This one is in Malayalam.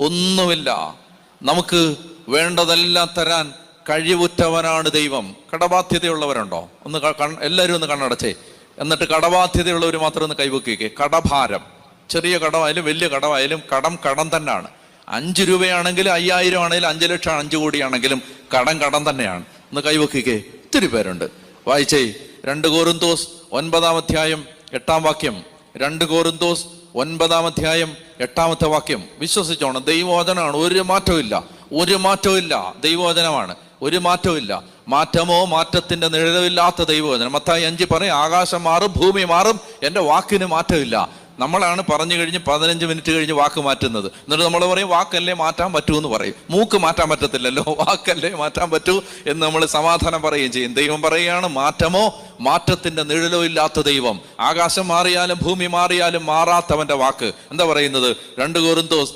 ഒന്നുമില്ല. നമുക്ക് വേണ്ടതെല്ലാം തരാൻ കഴിവുറ്റവനാണ് ദൈവം. കടബാധ്യതയുള്ളവരുണ്ടോ? എല്ലാവരും ഒന്ന് കണ്ണടച്ചേ. എന്നിട്ട് കടബാധ്യതയുള്ളവർ മാത്രം ഒന്ന് കൈവയ്ക്കുക. കടഭാരം, ചെറിയ കടമായാലും വലിയ കടമായാലും കടം തന്നെയാണ്. 5 രൂപയാണെങ്കിലും 5000 ആണെങ്കിലും 5 ലക്ഷം 5 കോടിയാണെങ്കിലും കടം തന്നെയാണ്. ഒന്ന് കൈവയ്ക്കുക. ഒത്തിരി പേരുണ്ട്. വായിച്ചേ 2 കൊരിന്തോസ് 9-ാം അധ്യായം 8-ാം വാക്യം. 2 കൊരിന്തോസ് 9-ാം അധ്യായം 8-ാമത്തെ വാക്യം. വിശ്വസിച്ചോണം, ദൈവവചനമാണ്. ഒരു മാറ്റവും ഇല്ല. ദൈവവചനമാണ്, ഒരു മാറ്റവും ഇല്ല. മാറ്റമോ മാറ്റത്തിന്റെ നിഴലില്ലാത്ത ദൈവവചനം. മത്തായി 5 പറയും, ആകാശം മാറും, ഭൂമി മാറും, എൻ്റെ വാക്കിന് മാറ്റമില്ല. നമ്മളാണ് പറഞ്ഞു കഴിഞ്ഞ് 15 മിനിറ്റ് കഴിഞ്ഞ് വാക്ക് മാറ്റുന്നത്. എന്നിട്ട് നമ്മൾ പറയും വാക്കല്ലേ മാറ്റാൻ പറ്റൂ എന്ന് പറയും. മൂക്ക് മാറ്റാൻ പറ്റത്തില്ലല്ലോ, വാക്കല്ലേ മാറ്റാൻ പറ്റൂ എന്ന് നമ്മൾ സമാധാനം പറയുകയും ചെയ്യും. ദൈവം പറയുകയാണ്, മാറ്റമോ മാറ്റത്തിന്റെ നിഴലോ ഇല്ലാത്ത ദൈവം. ആകാശം മാറിയാലും ഭൂമി മാറിയാലും മാറാത്തവന്റെ വാക്ക്. എന്താ പറയുന്നത്? 2 കൊരിന്തോസ്